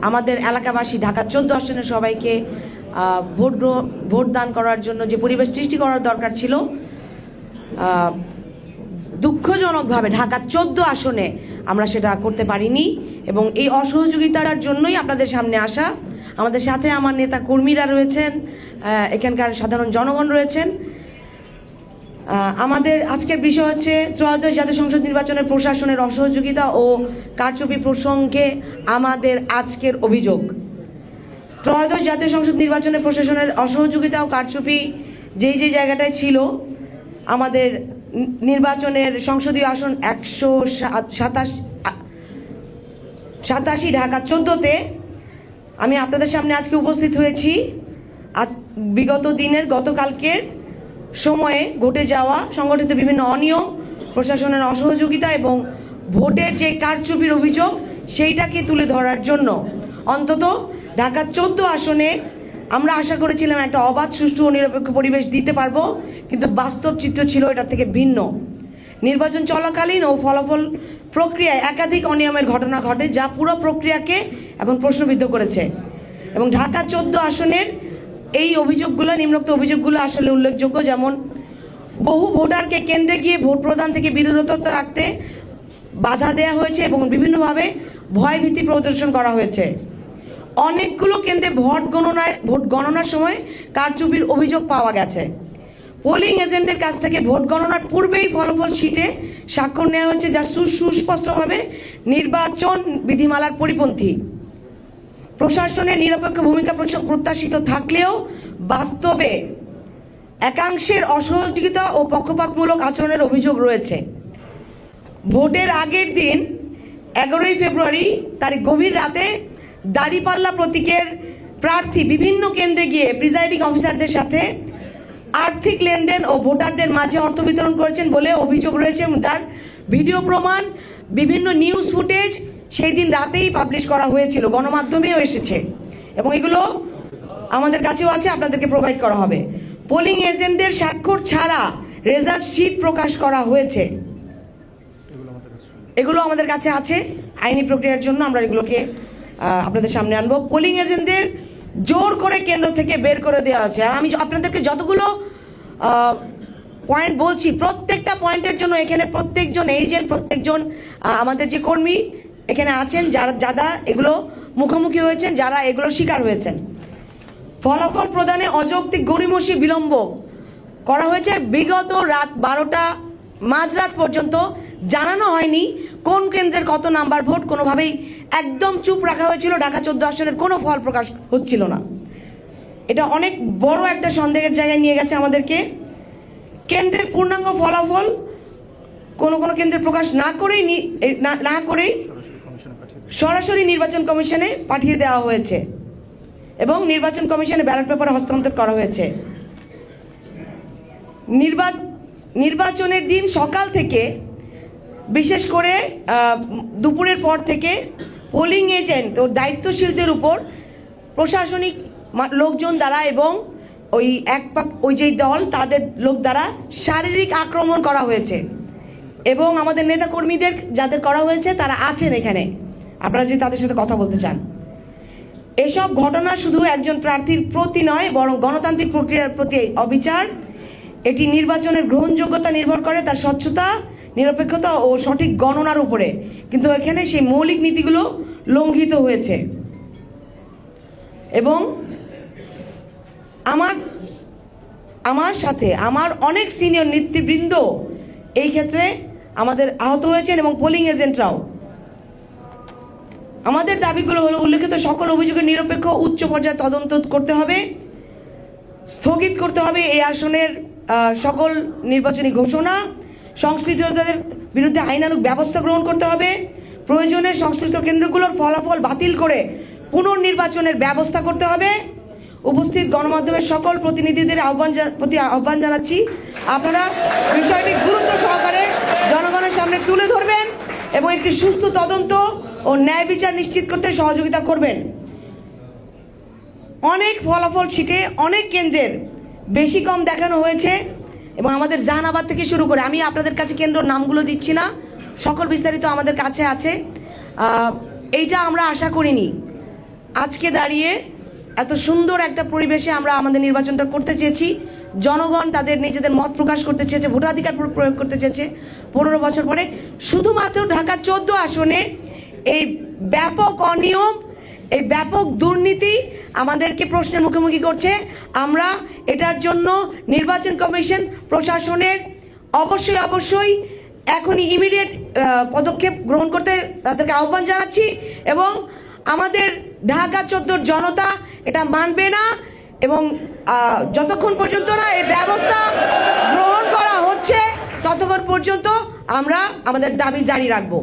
আমাদের এলাকাবাসী ঢাকা 14 আসনের সবাইকে ভোট দান করার জন্য যে পরিবেশ সৃষ্টি করার দরকার ছিল, দুঃখজনকভাবে ঢাকা 14 আসনে আমরা সেটা করতে পারিনি এবং এই অসহযোগিতার জন্যই আপনাদের সামনে আসা। আমাদের সাথে আমার নেতা কর্মীরা রয়েছেন, এখানকার সাধারণ জনগণ রয়েছেন। আমাদের আজকের বিষয় হচ্ছে ত্রয়োদশ জাতীয় সংসদ নির্বাচনের প্রশাসনের অসহযোগিতা ও কারচুপি প্রসঙ্গে আমাদের আজকের অভিযোগ। ত্রয়োদশ জাতীয় সংসদ নির্বাচনের প্রশাসনের অসহযোগিতা ও কারচুপি যেই জায়গাটায় ছিল, আমাদের নির্বাচনের সংসদীয় আসন 187 ঢাকা 14-তে আমি আপনাদের সামনে আজকে উপস্থিত হয়েছি। আজ বিগত দিনের গতকালকের সময়ে ঘটে যাওয়া সংগঠিত বিভিন্ন অনিয়ম, প্রশাসনের অসহযোগিতা এবং ভোটের যে কারচুপির অভিযোগ সেইটাকে তুলে ধরার জন্য। অন্তত ঢাকা 14 আসনে আমরা আশা করেছিলাম একটা অবাধ, সুষ্ঠু ও নিরপেক্ষ পরিবেশ দিতে পারবো, কিন্তু বাস্তব চিত্র ছিল এটা থেকে ভিন্ন। নির্বাচন চলাকালীন ও ফলাফল প্রক্রিয়ায় একাধিক অনিয়মের ঘটনা ঘটে, যা পুরো প্রক্রিয়াকে এখন প্রশ্নবিদ্ধ করেছে। এবং ঢাকা 14 আসনের এই অভিযোগগুলো, নিম্নোক্ত অভিযোগগুলো আসলে উল্লেখযোগ্য। যেমন, বহু ভোটারকে কেন্দ্রে গিয়ে ভোট প্রদান থেকে বিরত রাখতে বাধা দেওয়া হয়েছে এবং বিভিন্নভাবে ভয়ভীতি প্রদর্শন করা হয়েছে। অনেকগুলো কেন্দ্রে ভোট গণনার সময় কারচুপির অভিযোগ পাওয়া গেছে। পোলিং এজেন্টদের কাছ থেকে ভোট গণনার পূর্বেই ফলাফল শিটে স্বাক্ষর নেওয়া হয়েছে, যা সুস্পষ্টভাবে নির্বাচন বিধিমালার পরিপন্থী। প্রশাসনের নিরপেক্ষ ভূমিকা প্রত্যাশিত থাকলেও বাস্তবে একাংশের অসহযোগিতা ও পক্ষপাতমূলক আচরণের অভিযোগ রয়েছে। ভোটের আগের দিন 11 ফেব্রুয়ারি তারিখ গভীর রাতে দাঁড়িপাল্লা প্রতীকের প্রার্থী বিভিন্ন কেন্দ্রে গিয়ে প্রিজাইডিং অফিসারদের সাথে আর্থিক লেনদেন ও ভোটারদের মাঝে অর্থ বিতরণ করেছেন বলে অভিযোগ রয়েছে। তার ভিডিও প্রমাণ, বিভিন্ন নিউজ ফুটেজ সেই দিন রাতেই পাবলিশ করা হয়েছিল, গণমাধ্যমেও এসেছে এবং এগুলো আমাদের কাছেও আছে, আপনাদেরকে প্রোভাইড করা হবে। পোলিং এজেন্টদের স্বাক্ষর ছাড়া রেজাল্ট শিট প্রকাশ করা হয়েছে, এগুলো আমাদের কাছে আছে। আইনি প্রক্রিয়ার জন্য আমরা এগুলোকে আপনাদের সামনে আনবো। পোলিং এজেন্টদের জোর করে কেন্দ্র থেকে বের করে দেওয়া হচ্ছে। আমি আপনাদেরকে যতগুলো পয়েন্ট বলছি, প্রত্যেকটা পয়েন্টের জন্য এখানে প্রত্যেকজন এজেন্ট, প্রত্যেকজন আমাদের যে কর্মী এখানে আছেন, যারা এগুলো মুখোমুখি হয়েছেন, যারা এগুলো শিকার হয়েছেন। ফলাফল প্রদানে অযৌক্তিক গড়িমসি বিলম্ব করা হয়েছে। বিগত রাত 12টা মাঝরাত পর্যন্ত জানানো হয়নি কোন কেন্দ্রের কত নাম্বার ভোট, কোনোভাবেই একদম চুপ রাখা হয়েছিল। ঢাকা 14 আসনের কোনো ফল প্রকাশ হচ্ছিল না। এটা অনেক বড় একটা সন্দেহের জায়গায় নিয়ে গেছে আমাদেরকে। কেন্দ্রের পূর্ণাঙ্গ ফলাফল কোনো কেন্দ্রে প্রকাশ না করেই সরাসরি নির্বাচন কমিশনে পাঠিয়ে দেওয়া হয়েছে এবং নির্বাচন কমিশনে ব্যালট পেপার হস্তান্তর করা হয়েছে। নির্বাচনের দিন সকাল থেকে, বিশেষ করে দুপুরের পর থেকে পোলিং এজেন্ট ও দায়িত্বশীলদের উপর প্রশাসনিক লোকজন দ্বারা এবং ওই যে দল তাদের লোক দ্বারা শারীরিক আক্রমণ করা হয়েছে এবং আমাদের নেতা কর্মীদের যাদের করা হয়েছে তারা আছেন এখানে, আপনারা যদি তাদের সাথে কথা বলতে চান। এসব ঘটনা শুধু একজন প্রার্থীর প্রতি নয়, বরং গণতান্ত্রিক প্রক্রিয়ার প্রতি অবিচার। এটি নির্বাচনের গ্রহণযোগ্যতা নির্ভর করে তার স্বচ্ছতা, নিরপেক্ষতা ও সঠিক গণনার উপরে, কিন্তু এখানে সেই মৌলিক নীতিগুলো লঙ্ঘিত হয়েছে। এবং আমার সাথে আমার অনেক সিনিয়র নেতৃবৃন্দ এই ক্ষেত্রে আমাদের আহত হয়েছেন এবং পোলিং এজেন্টরাও। আমাদের দাবিগুলো হলো, উল্লেখিত সকল অভিযোগের নিরপেক্ষ উচ্চ পর্যায়ে তদন্ত করতে হবে, স্থগিত করতে হবে এই আসনের সকল নির্বাচনী ঘোষণা, সংশ্লিষ্টদের বিরুদ্ধে আইনানুগ ব্যবস্থা গ্রহণ করতে হবে, প্রয়োজনে সংশ্লিষ্ট কেন্দ্রগুলোর ফলাফল বাতিল করে পুনর্নির্বাচনের ব্যবস্থা করতে হবে। উপস্থিত গণমাধ্যমের সকল প্রতিনিধিদের আহ্বান জানাচ্ছি, আপনারা বিষয়টি গুরুত্ব সহকারে জনগণের সামনে তুলে ধরবেন এবং একটি সুস্থ তদন্ত ও ন্যায় বিচার নিশ্চিত করতে সহযোগিতা করবেন। অনেক ফলাফল শিটে অনেক কেন্দ্রের বেশি কম দেখানো হয়েছে এবং আমাদের জাহানাবাদ থেকে শুরু করে, আমি আপনাদের কাছে কেন্দ্র নামগুলো দিচ্ছি না, সকল বিস্তারিত আমাদের কাছে আছে। এইটা আমরা আশা করিনি। আজকে দাঁড়িয়ে এত সুন্দর একটা পরিবেশে আমরা আমাদের নির্বাচনটা করতে চেয়েছি। জনগণ তাদের নিজেদের মত প্রকাশ করতে চেয়েছে, ভোটাধিকার প্রয়োগ করতে চেয়েছে 15 বছর পরে। শুধুমাত্র ঢাকা 14 আসনে এই ব্যাপক অনিয়ম, এই ব্যাপক দুর্নীতি আমাদেরকে প্রশ্নের মুখোমুখি করছে। আমরা এটার জন্য নির্বাচন কমিশন প্রশাসনের অবশ্যই এখনই ইমিডিয়েট পদক্ষেপ গ্রহণ করতে তাদেরকে আহ্বান জানাচ্ছি। এবং আমাদের ঢাকা 14 জনতা এটা মানবে না, এবং যতক্ষণ পর্যন্ত না এই ব্যবস্থা গ্রহণ করা হচ্ছে ততক্ষণ পর্যন্ত আমরা আমাদের দাবি জারি রাখবো।